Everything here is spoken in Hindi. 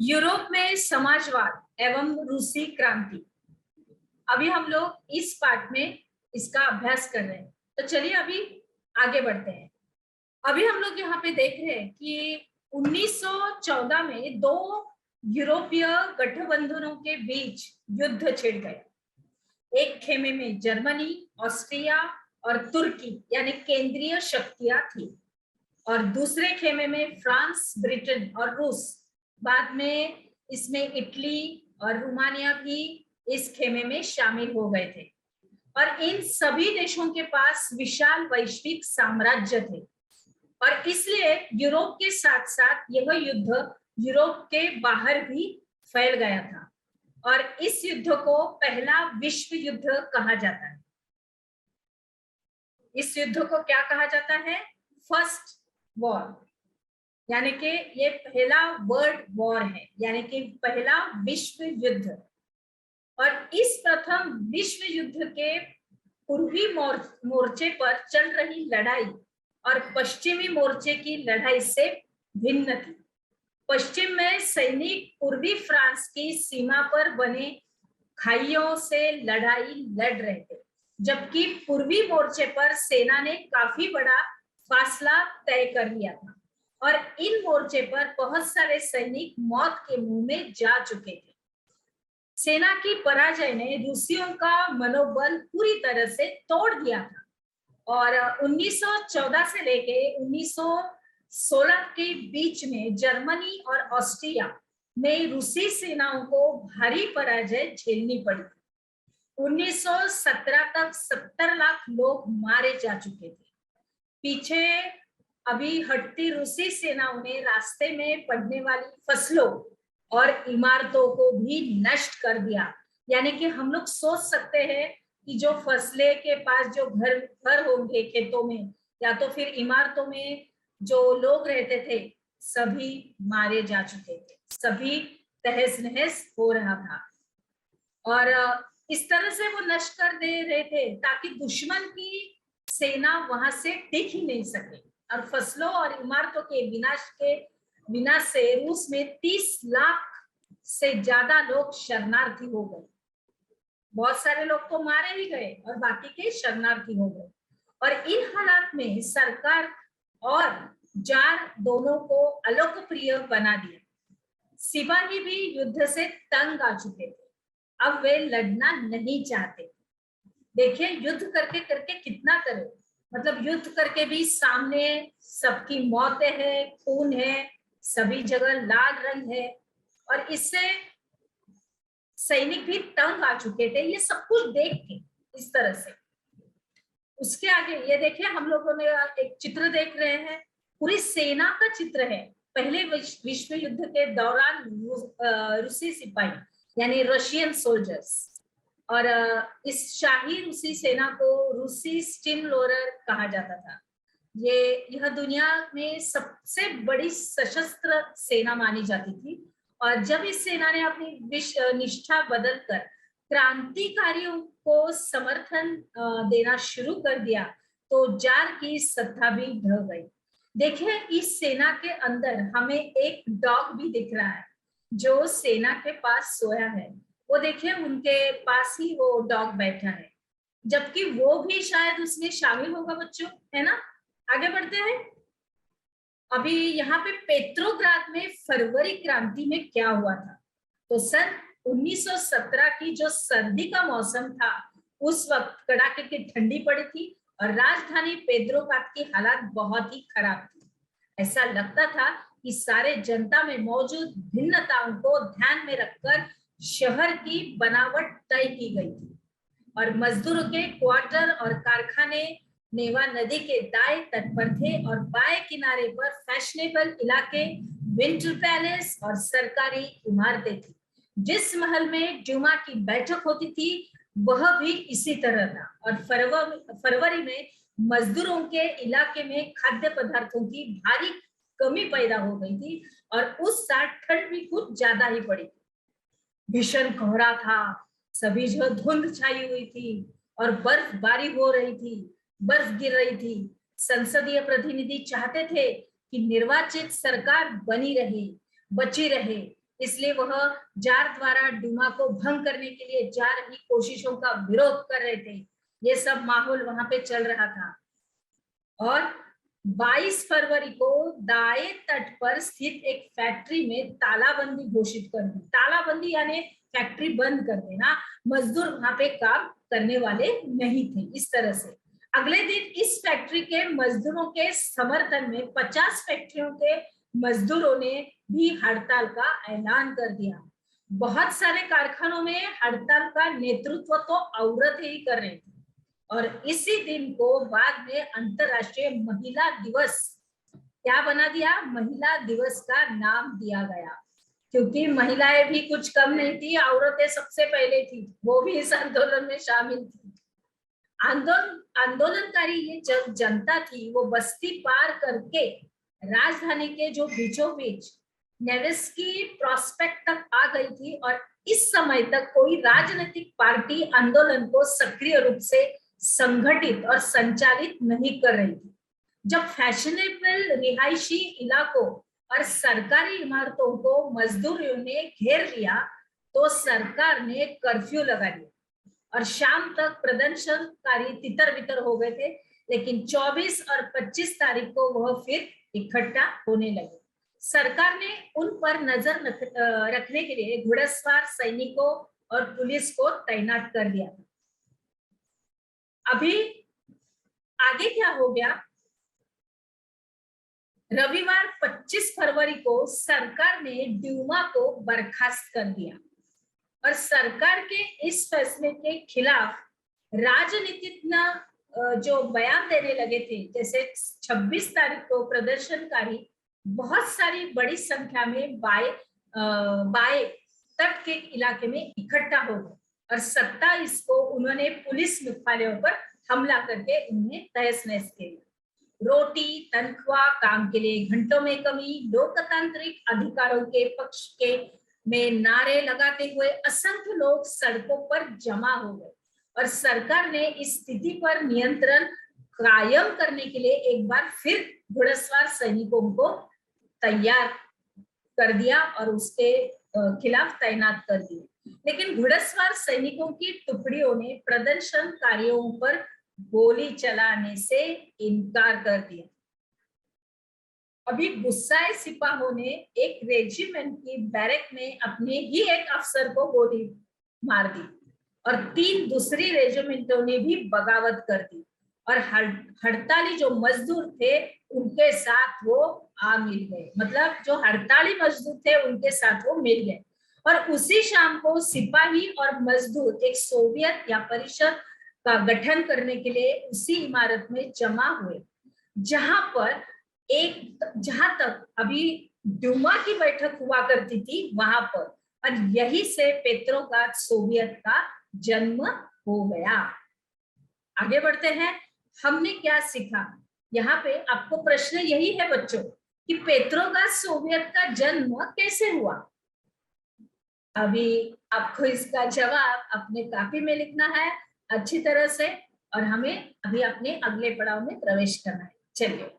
यूरोप में समाजवाद एवं रूसी क्रांति। अभी हम लोग इस पार्ट में इसका अभ्यास कर रहे हैं, तो चलिए अभी आगे बढ़ते हैं। अभी हम लोग यहाँ पे देख रहे हैं कि 1914 में दो यूरोपीय गठबंधनों के बीच युद्ध छिड़ गया। एक खेमे में जर्मनी, ऑस्ट्रिया और तुर्की यानी केंद्रीय शक्तियां थी, और दूसरे खेमे में फ्रांस, ब्रिटेन और रूस। बाद में इसमें इटली और रोमानिया भी इस खेमे में शामिल हो गए थे, और इन सभी देशों के पास विशाल वैश्विक साम्राज्य थे, और इसलिए यूरोप के साथ साथ यह युद्ध यूरोप के बाहर भी फैल गया था, और इस युद्ध को पहला विश्व युद्ध कहा जाता है। इस युद्ध को क्या कहा जाता है? फर्स्ट वॉर, यानी कि ये पहला वर्ल्ड वॉर है, यानी कि पहला विश्व युद्ध। और इस प्रथम विश्व युद्ध के पूर्वी मोर्चे पर चल रही लड़ाई और पश्चिमी मोर्चे की लड़ाई से भिन्न थी। पश्चिम में सैनिक पूर्वी फ्रांस की सीमा पर बने खाइयों से लड़ाई लड़ रहे थे, जबकि पूर्वी मोर्चे पर सेना ने काफी बड़ा फासला तय कर लिया था, और इन मोर्चे पर बहुत सारे सैनिक मौत के मुंह में जा चुके थे। सेना की पराजय ने रूसियों का मनोबल पूरी तरह से तोड़ दिया था, और 1914 से लेके 1916 के बीच में जर्मनी और ऑस्ट्रिया में रूसी सेनाओं को भारी पराजय झेलनी पड़ी। 1917 तक 70 लाख लोग मारे जा चुके थे। पीछे अभी हटती रूसी सेनाओं ने रास्ते में पड़ने वाली फसलों और इमारतों को भी नष्ट कर दिया। यानी कि हम लोग सोच सकते हैं कि जो फसलें के पास जो घर होंगे खेतों में या तो फिर इमारतों में जो लोग रहते थे, सभी मारे जा चुके थे, सभी तहस नहस हो रहा था, और इस तरह से वो नष्ट कर दे रहे थे ताकि दुश्मन की सेना वहां से टिक ही नहीं सके। और फसलों और इमारतों के विनाश से रूस में 30 लाख से ज्यादा लोग शरणार्थी हो गए। बहुत सारे लोग तो मारे ही गए और बाकी के शरणार्थी हो गए। और इन हालात में सरकार और जार दोनों को अलोकप्रिय बना दिया। सिपाही भी युद्ध से तंग आ चुके थे, अब वे लड़ना नहीं चाहते। देखिए युद्ध करके करके कितना करे, मतलब युद्ध करके भी सामने सबकी मौतें है, खून है, सभी जगह लाल रंग है, और इससे सैनिक भी तंग आ चुके थे ये सब कुछ देख के। इस तरह से उसके आगे ये देखिए, हम लोगों ने एक चित्र देख रहे हैं, पूरी सेना का चित्र है। पहले विश्व युद्ध के दौरान रूसी सिपाही यानी रशियन सोल्जर्स, और इस शाही रूसी सेना को रूसी स्टीमरोलर कहा जाता था। यह दुनिया में सबसे बड़ी सशस्त्र सेना मानी जाती थी, और जब इस सेना ने अपनी निष्ठा बदलकर क्रांतिकारियों को समर्थन देना शुरू कर दिया, तो जार की सत्ता भी ढह गई। देखिए इस सेना के अंदर हमें एक डॉग भी दिख रहा है जो सेना के पास सोया है। वो देखिए उनके पास ही वो डॉग बैठा है, जबकि वो भी शायद उसमें शामिल होगा बच्चों, है ना। आगे बढ़ते हैं। अभी यहाँ पे पेट्रोग्राद में फरवरी क्रांति में क्या हुआ था? तो सन 1917 की जो सर्दी का मौसम था, उस वक्त कड़ाके की ठंडी पड़ी थी और राजधानी पेट्रोग्राद की हालत बहुत ही खराब थी। ऐसा लगता था कि सारे जनता में मौजूद भिन्नताओं को ध्यान में रखकर शहर की बनावट तय की गई थी, और मजदूरों के क्वार्टर और कारखाने नेवा नदी के दाएं तट पर थे, और बाएं किनारे पर फैशनेबल इलाके, विंटर पैलेस और सरकारी इमारतें थी। जिस महल में ड्यूमा की बैठक होती थी वह भी इसी तरह था, और फरवरी में मजदूरों के इलाके में खाद्य पदार्थों की भारी कमी पैदा हो गई थी, और उस साल ठंड भी कुछ ज्यादा ही पड़ी थी। भीषण कोहरा था, सभी जगह धुंध छाई हुई थी और बर्फबारी हो रही थी, बर्फ गिर रही थी। संसदीय प्रतिनिधि चाहते थे कि निर्वाचित सरकार बची रहे, इसलिए वह जार द्वारा डूमा को भंग करने के लिए जा रही कोशिशों का विरोध कर रहे थे। ये सब माहौल वहां पे चल रहा था। और 22 फरवरी को दाएं तट पर स्थित एक फैक्ट्री में तालाबंदी घोषित कर दी। तालाबंदी यानी फैक्ट्री बंद कर देना, मजदूर वहां पे काम करने वाले नहीं थे, इस तरह से। अगले दिन इस फैक्ट्री के मजदूरों के समर्थन में 50 फैक्ट्रियों के मजदूरों ने भी हड़ताल का ऐलान कर दिया। बहुत सारे कारखानों में हड़ताल का नेतृत्व तो औरतें ही कर रही थी। और इसी दिन को बाद में अंतरराष्ट्रीय महिला दिवस क्या बना दिया, महिला दिवस का नाम दिया गया, क्योंकि महिलाएं भी कुछ कम नहीं थी, औरतें सबसे पहले थी, वो भी इस आंदोलन में शामिल थी। आंदोलनकारी ये जनता थी, वो बस्ती पार करके राजधानी के जो बीचों बीच नेवेस्की प्रोस्पेक्ट तक आ गई थी। और इस समय तक कोई राजनीतिक पार्टी आंदोलन को सक्रिय रूप से संगठित और संचालित नहीं कर रही थी। जब फैशनेबल रिहायशी इलाकों और सरकारी इमारतों को मजदूरों ने घेर लिया तो सरकार ने कर्फ्यू लगा दिया और शाम तक प्रदर्शनकारी तितर बितर हो गए थे। लेकिन 24 और 25 तारीख को वह फिर इकट्ठा होने लगे। सरकार ने उन पर नजर रखने के लिए घुड़सवार सैनिकों और पुलिस को तैनात कर दिया। अभी आगे क्या हो गया, रविवार 25 फरवरी को सरकार ने ड्यूमा को बर्खास्त कर दिया और सरकार के इस फैसले के खिलाफ राजनीतिज्ञ जो बयान देने लगे थे, जैसे 26 तारीख को प्रदर्शनकारी बहुत सारी बड़ी संख्या में बाएं तट के इलाके में इकट्ठा हो गए और 27 को उन्होंने पुलिस मुख्यालयों पर हमला करके उन्हें तहस नहस किया। रोटी, तनख्वाह, काम के लिए घंटों में कमी, लोकतांत्रिक अधिकारों के पक्ष के में नारे लगाते हुए असंख्य लोग सड़कों पर जमा हो गए और सरकार ने इस स्थिति पर नियंत्रण कायम करने के लिए एक बार फिर घुड़सवार सैनिकों को तैयार कर दिया और उसके खिलाफ तैनात कर दिए। लेकिन घुड़सवार सैनिकों की टुकड़ियों ने प्रदर्शनकारियों पर गोली चलाने से इनकार कर दिया। अभी गुस्साए सिपाहों ने एक रेजिमेंट की बैरक में अपने ही एक अफसर को गोली मार दी और 3 दूसरी रेजिमेंटों ने भी बगावत कर दी और हड़ताली जो मजदूर थे उनके साथ वो आ मिल गए। मतलब जो हड़ताली मजदूर थे उनके साथ वो मिल गए। और उसी शाम को सिपाही और मजदूर एक सोवियत या परिषद का गठन करने के लिए उसी इमारत में जमा हुए, जहां तक अभी ड्यूमा की बैठक हुआ करती थी वहां पर। और यही से पेट्रोग्राद सोवियत का जन्म हो गया। आगे बढ़ते हैं, हमने क्या सीखा। यहाँ पे आपको प्रश्न यही है बच्चों कि पेट्रोग्राद सोवियत का जन्म कैसे हुआ। अभी आपको इसका जवाब अपने कॉपी में लिखना है अच्छी तरह से और हमें अभी अपने अगले पड़ाव में प्रवेश करना है। चलिए।